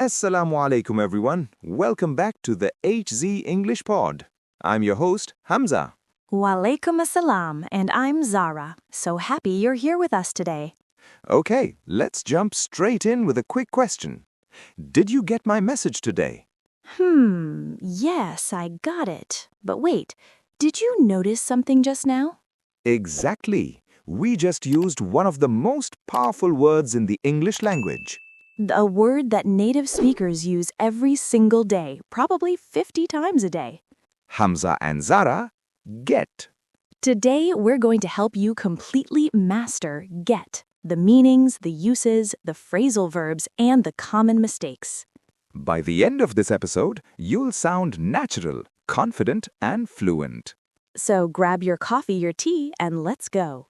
Assalamu alaikum everyone. Welcome back to the HZ English Pod. I'm your host, Hamza. Walaikum assalam, and I'm Zara. So happy you're here with us today. Okay, let's jump straight in with a quick question. Did you get my message today? Yes, I got it. But wait, did you notice something just now? Exactly. We just used one of the most powerful words in the English language. A word that native speakers use every single day, probably 50 times a day. Hamza and Zara, get. Today, we're going to help you completely master get, the meanings, the uses, the phrasal verbs, and the common mistakes. By the end of this episode, you'll sound natural, confident, and fluent. So grab your coffee, your tea, and let's go.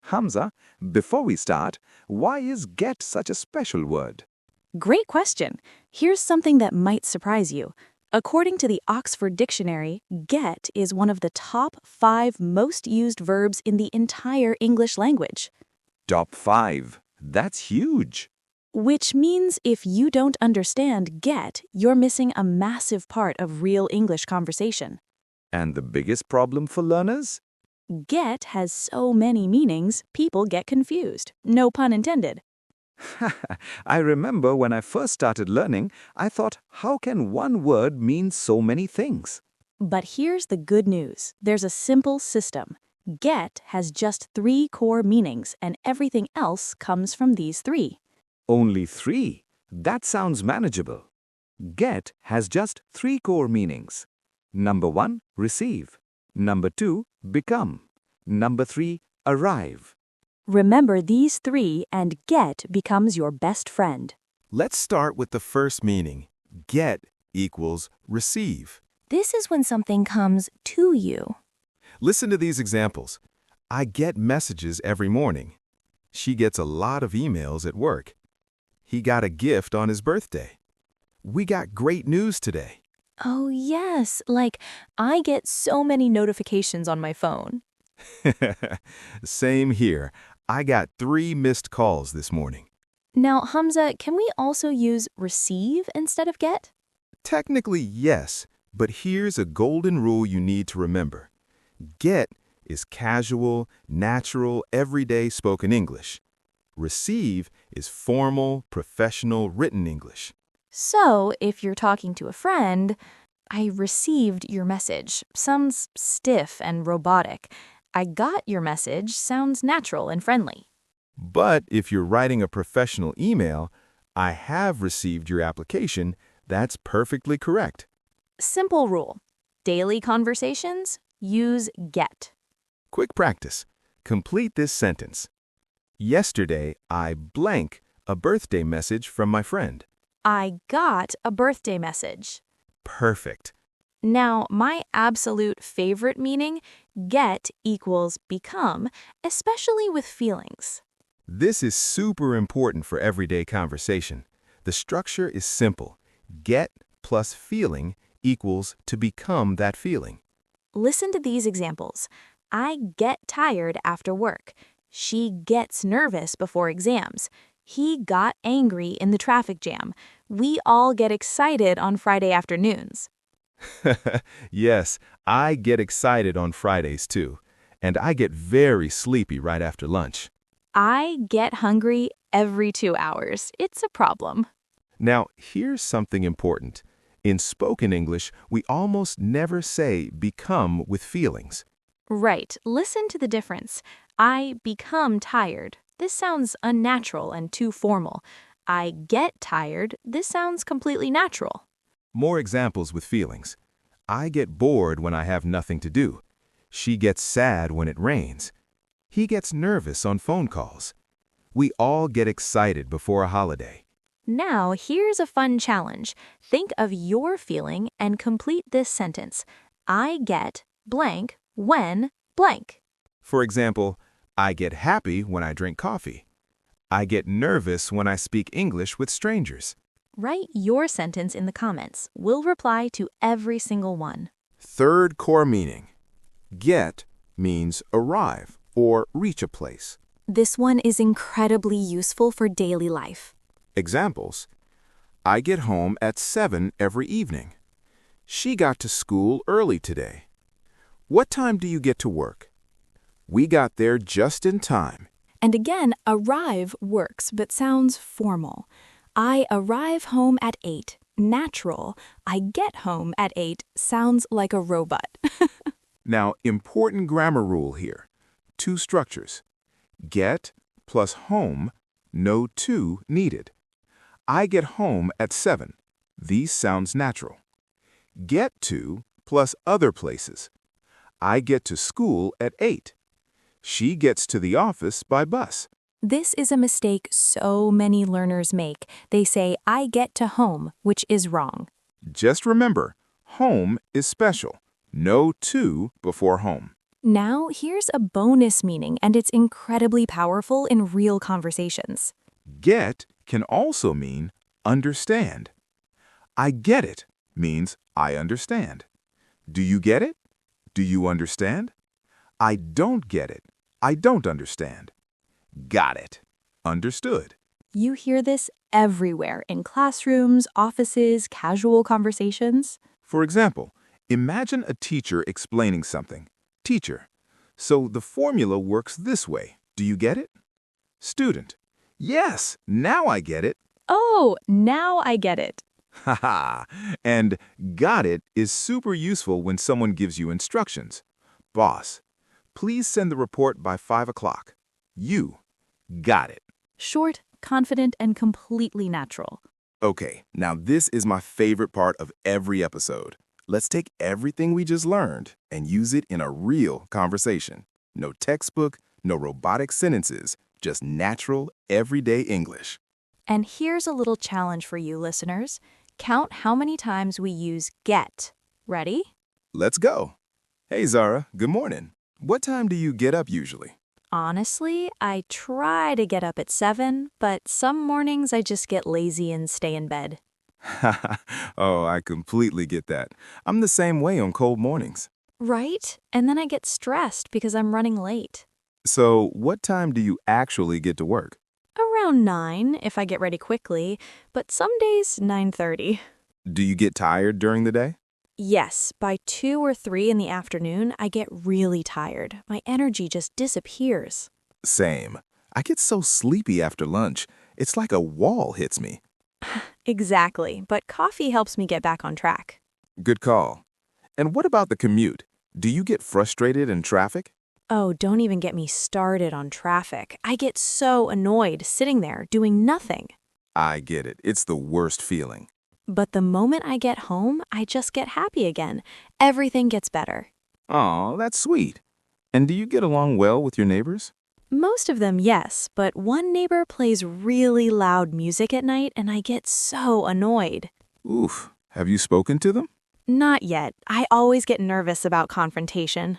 Hamza, before we start, why is get such a special word? Great question. Here's something that might surprise you. According to the Oxford Dictionary, get is one of the top 5 most used verbs in the entire English language. Top 5. That's huge. Which means if you don't understand get, you're missing a massive part of real English conversation. And the biggest problem for learners? Get has so many meanings, people get confused. No pun intended. I remember when I first started learning, I thought, how can one word mean so many things? But here's the good news. There's a simple system. Get has just 3 core meanings, and everything else comes from these 3. Only 3? That sounds manageable. Get has just 3 core meanings. Number 1, receive. Number 2, become. Number 3, arrive. Remember these 3 and get becomes your best friend. Let's start with the first meaning. Get equals receive. This is when something comes to you. Listen to these examples. I get messages every morning. She gets a lot of emails at work. He got a gift on his birthday. We got great news today. Oh, yes. Like, I get so many notifications on my phone. Same here. I got 3 missed calls this morning. Now, Hamza, can we also use receive instead of get? Technically, yes, but here's a golden rule you need to remember. Get is casual, natural, everyday spoken English. Receive is formal, professional, written English. So, if you're talking to a friend, I received your message. Sounds stiff and robotic. I got your message sounds natural and friendly. But if you're writing a professional email, I have received your application, that's perfectly correct. Simple rule. Daily conversations, use get. Quick practice. Complete this sentence. Yesterday, I blank a birthday message from my friend. I got a birthday message. Perfect. Now, my absolute favorite meaning, get equals become, especially with feelings. This is super important for everyday conversation. The structure is simple. Get plus feeling equals to become that feeling. Listen to these examples. I get tired after work. She gets nervous before exams. He got angry in the traffic jam. We all get excited on Friday afternoons. Yes, I get excited on Fridays too, and I get very sleepy right after lunch. I get hungry every 2 hours. It's a problem. Now, here's something important. In spoken English, we almost never say become with feelings. Right. Listen to the difference. I become tired. This sounds unnatural and too formal. I get tired. This sounds completely natural. More examples with feelings. I get bored when I have nothing to do. She gets sad when it rains. He gets nervous on phone calls. We all get excited before a holiday. Now, here's a fun challenge. Think of your feeling and complete this sentence. I get blank when blank. For example, I get happy when I drink coffee. I get nervous when I speak English with strangers. Write your sentence in the comments. We'll reply to every single one. Third core meaning. Get means arrive or reach a place. This one is incredibly useful for daily life. Examples. I get home at 7 every evening. She got to school early today. What time do you get to work? We got there just in time. And again, arrive works but sounds formal. I arrive home at 8. Natural. I get home at 8 sounds like a robot. Now, important grammar rule here. 2 structures. Get plus home, no to needed. I get home at 7. These sounds natural. Get to plus other places. I get to school at 8. She gets to the office by bus. This is a mistake so many learners make. They say, I get to home, which is wrong. Just remember, home is special. No to before home. Now, here's a bonus meaning, and it's incredibly powerful in real conversations. Get can also mean understand. I get it means I understand. Do you get it? Do you understand? I don't get it. I don't understand. Got it. Understood. You hear this everywhere in classrooms, offices, casual conversations. For example, imagine a teacher explaining something. Teacher, so the formula works this way. Do you get it? Student, yes, now I get it. Oh, now I get it. Haha. And got it is super useful when someone gives you instructions. Boss, please send the report by 5 o'clock. You got it. Short, confident, and completely natural. Okay, now this is my favorite part of every episode. Let's take everything we just learned and use it in a real conversation. No textbook, no robotic sentences, just natural, everyday English. And here's a little challenge for you listeners. Count how many times we use get. Ready? Let's go. Hey, Zara, good morning. What time do you get up usually? Honestly, I try to get up at 7, but some mornings I just get lazy and stay in bed. Oh, I completely get that. I'm the same way on cold mornings. Right? And then I get stressed because I'm running late. So, what time do you actually get to work? Around 9 if I get ready quickly, but some days 9:30. Do you get tired during the day? Yes, by 2 or 3 in the afternoon, I get really tired. My energy just disappears. Same. I get so sleepy after lunch. It's like a wall hits me. Exactly, but coffee helps me get back on track. Good call. And what about the commute? Do you get frustrated in traffic? Oh, don't even get me started on traffic. I get so annoyed sitting there doing nothing. I get it. It's the worst feeling. But the moment I get home, I just get happy again. Everything gets better. Aw, that's sweet. And do you get along well with your neighbors? Most of them, yes, but one neighbor plays really loud music at night and I get so annoyed. Oof. Have you spoken to them? Not yet. I always get nervous about confrontation.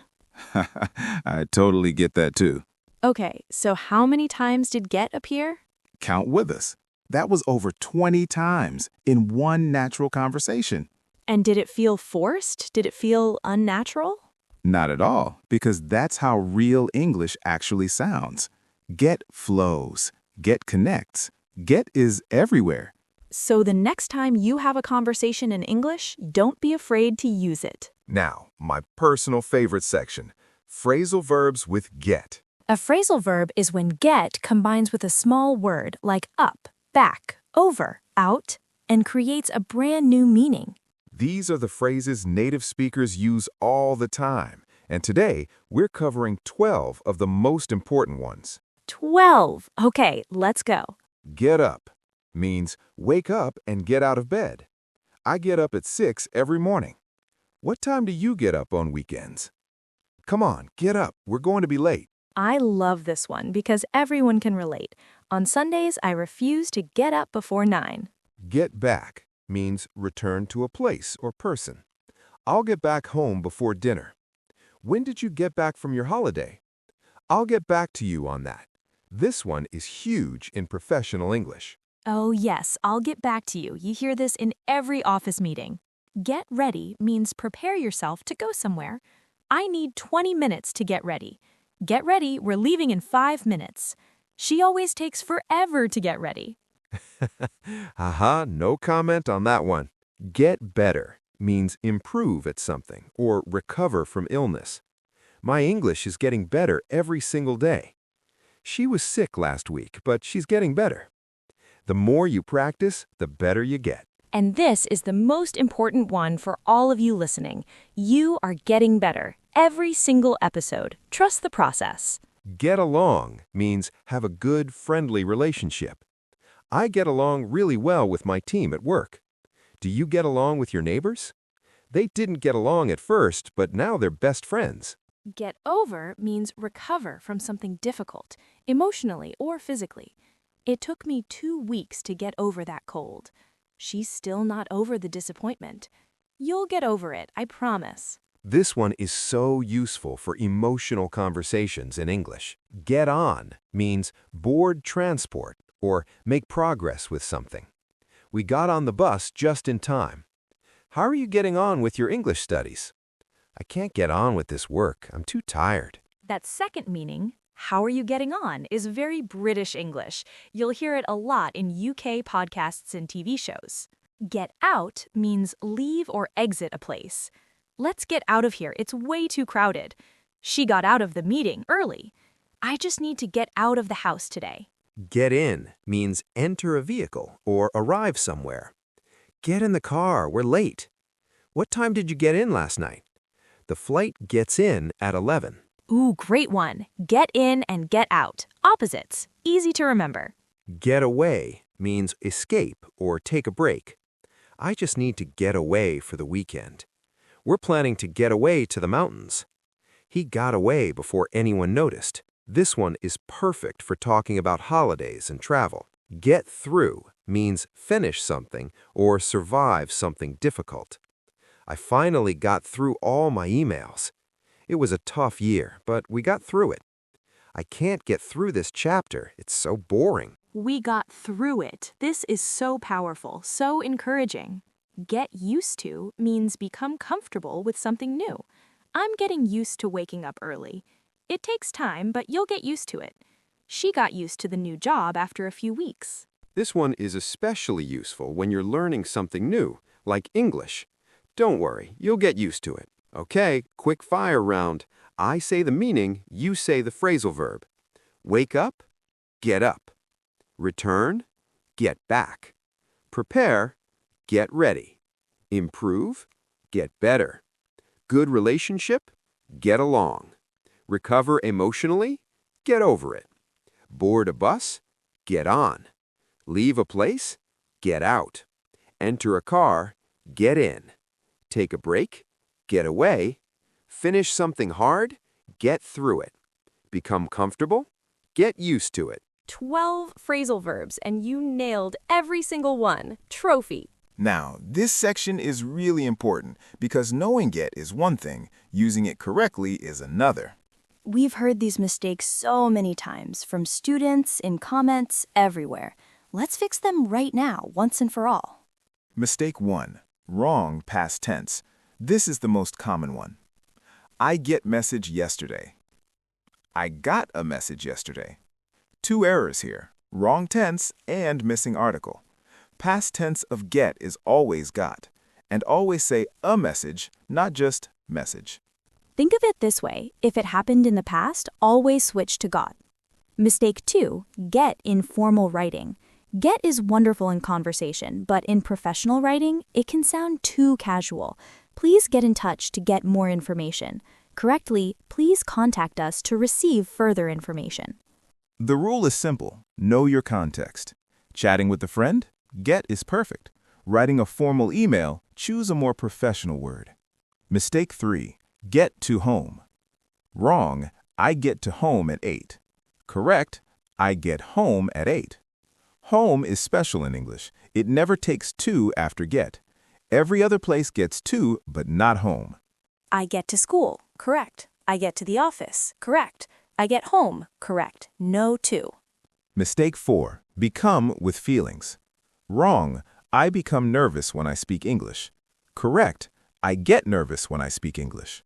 I totally get that too. Okay, so how many times did get appear? Count with us. That was over 20 times in one natural conversation. And did it feel forced? Did it feel unnatural? Not at all, because that's how real English actually sounds. Get flows. Get connects. Get is everywhere. So the next time you have a conversation in English, don't be afraid to use it. Now, my personal favorite section, phrasal verbs with get. A phrasal verb is when get combines with a small word like up, back, over, out, and creates a brand new meaning. These are the phrases native speakers use all the time, and today we're covering 12 of the most important ones. 12. Okay, let's go. Get up means wake up and get out of bed. I get up at 6 every morning. What time do you get up on weekends? Come on, get up. We're going to be late. I love this one because everyone can relate. On Sundays, I refuse to get up before 9. Get back means return to a place or person. I'll get back home before dinner. When did you get back from your holiday? I'll get back to you on that. This one is huge in professional English. Oh, yes, I'll get back to you. You hear this in every office meeting. Get ready means prepare yourself to go somewhere. I need 20 minutes to get ready. Get ready, we're leaving in 5 minutes. She always takes forever to get ready. Haha, no comment on that one. Get better means improve at something or recover from illness. My English is getting better every single day. She was sick last week, but she's getting better. The more you practice, the better you get. And this is the most important one for all of you listening. You are getting better every single episode. Trust the process. Get along means have a good, friendly relationship. I get along really well with my team at work. Do you get along with your neighbors? They didn't get along at first, but now they're best friends. Get over means recover from something difficult, emotionally or physically. It took me 2 weeks to get over that cold. She's still not over the disappointment. You'll get over it, I promise. This one is so useful for emotional conversations in English. Get on means board transport or make progress with something. We got on the bus just in time. How are you getting on with your English studies? I can't get on with this work. I'm too tired. That second meaning, how are you getting on, is very British English. You'll hear it a lot in UK podcasts and TV shows. Get out means leave or exit a place. Let's get out of here. It's way too crowded. She got out of the meeting early. I just need to get out of the house today. Get in means enter a vehicle or arrive somewhere. Get in the car, we're late. What time did you get in last night? The flight gets in at 11. Ooh, great one. Get in and get out. Opposites. Easy to remember. Get away means escape or take a break. I just need to get away for the weekend. We're planning to get away to the mountains. He got away before anyone noticed. This one is perfect for talking about holidays and travel. Get through means finish something or survive something difficult. I finally got through all my emails. It was a tough year, but we got through it. I can't get through this chapter. It's so boring. We got through it. This is so powerful, so encouraging. Get used to means become comfortable with something new. I'm getting used to waking up early. It takes time, but you'll get used to it. She got used to the new job after a few weeks. This one is especially useful when you're learning something new, like English. Don't worry, you'll get used to it. Okay, quick fire round. I say the meaning, you say the phrasal verb. Wake up, get up. Return, get back. Prepare, get ready. Improve, get better. Good relationship, get along. Recover emotionally, get over it. Board a bus, get on. Leave a place, get out. Enter a car, get in. Take a break, get away. Finish something hard, get through it. Become comfortable, get used to it. 12 phrasal verbs, and you nailed every single one. Trophy. Now, this section is really important because knowing get is one thing, using it correctly is another. We've heard these mistakes so many times from students, in comments, everywhere. Let's fix them right now, once and for all. Mistake 1. Wrong past tense. This is the most common one. I get message yesterday. I got a message yesterday. 2 errors here, wrong tense and missing article. Past tense of get is always got, and always say a message, not just message. Think of it this way. If it happened in the past, always switch to got. Mistake 2, get in formal writing. Get is wonderful in conversation, but in professional writing, it can sound too casual. Please get in touch to get more information. Correctly, please contact us to receive further information. The rule is simple. Know your context. Chatting with a friend? Get is perfect. Writing a formal email? Choose a more professional word. Mistake 3. Get to home. Wrong, I get to home at 8. Correct, I get home at 8. Home is special in English. It never takes to after get. Every other place gets to, but not home. I get to school. Correct. I get to the office. Correct. I get home. Correct. No to. Mistake 4. Become with feelings. Wrong, I become nervous when I speak English. Correct, I get nervous when I speak English.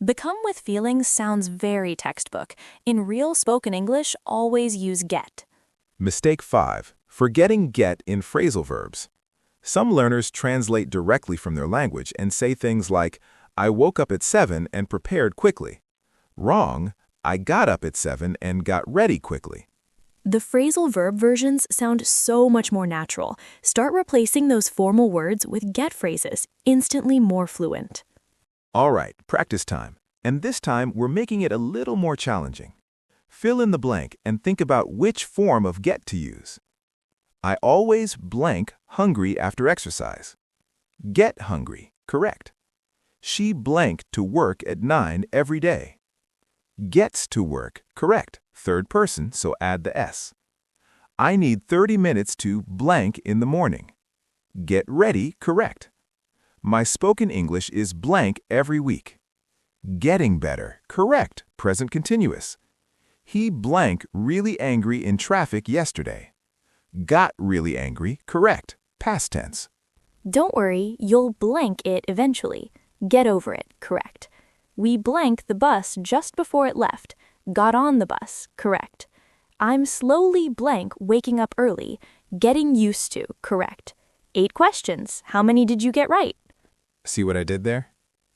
Become with feelings sounds very textbook. In real spoken English, always use get. Mistake 5. Forgetting get in phrasal verbs. Some learners translate directly from their language and say things like, I woke up at 7 and prepared quickly. Wrong, I got up at 7 and got ready quickly. The phrasal verb versions sound so much more natural. Start replacing those formal words with get phrases, instantly more fluent. All right, practice time. And this time, we're making it a little more challenging. Fill in the blank and think about which form of get to use. I always blank hungry after exercise. Get hungry, correct. She blanked to work at 9 every day. Gets to work, correct. Third person, so add the S. I need 30 minutes to blank in the morning. Get ready, correct. My spoken English is blank every week. Getting better, correct. Present continuous. He blank really angry in traffic yesterday. Got really angry, correct. Past tense. Don't worry, you'll blank it eventually. Get over it, correct. We blanked the bus just before it left. Got on the bus, correct. I'm slowly blank waking up early. Getting used to, correct. 8 questions. How many did you get right? See what I did there?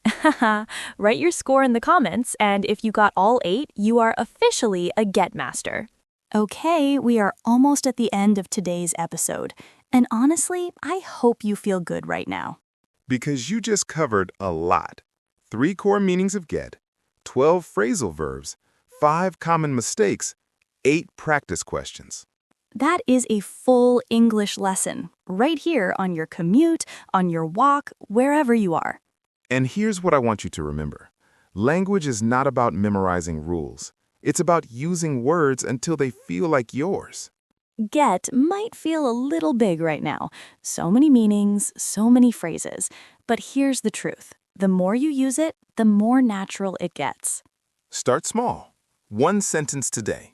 Haha, write your score in the comments, and if you got all 8, you are officially a Get Master. Okay, we are almost at the end of today's episode. And honestly, I hope you feel good right now. Because you just covered a lot. 3 core meanings of get, 12 phrasal verbs, 5 common mistakes, 8 practice questions. That is a full English lesson, right here on your commute, on your walk, wherever you are. And here's what I want you to remember. Language is not about memorizing rules. It's about using words until they feel like yours. Get might feel a little big right now. So many meanings, so many phrases. But here's the truth. The more you use it, the more natural it gets. Start small. 1 sentence today.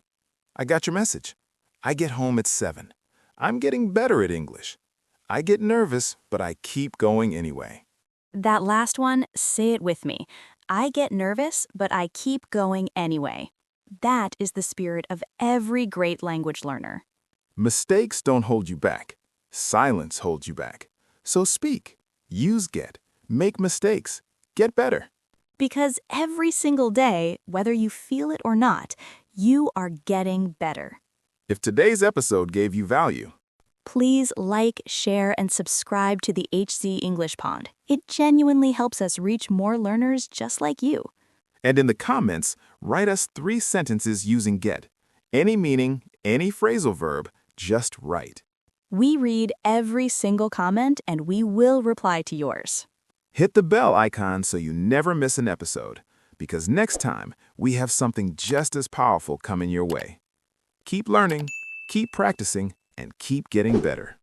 I got your message. I get home at 7. I'm getting better at English. I get nervous, but I keep going anyway. That last one, say it with me. I get nervous, but I keep going anyway. That is the spirit of every great language learner. Mistakes don't hold you back. Silence holds you back. So speak. Use get. Make mistakes. Get better. Because every single day, whether you feel it or not, you are getting better. If today's episode gave you value, Please like, share, and subscribe to the HZ English Pond. It genuinely helps us reach more learners just like you. and in the comments, write us 3 sentences using get. Any meaning, any phrasal verb, just right. We read every single comment and we will reply to yours. Hit the bell icon so you never miss an episode, because next time we have something just as powerful coming your way. Keep learning, keep practicing, and keep getting better.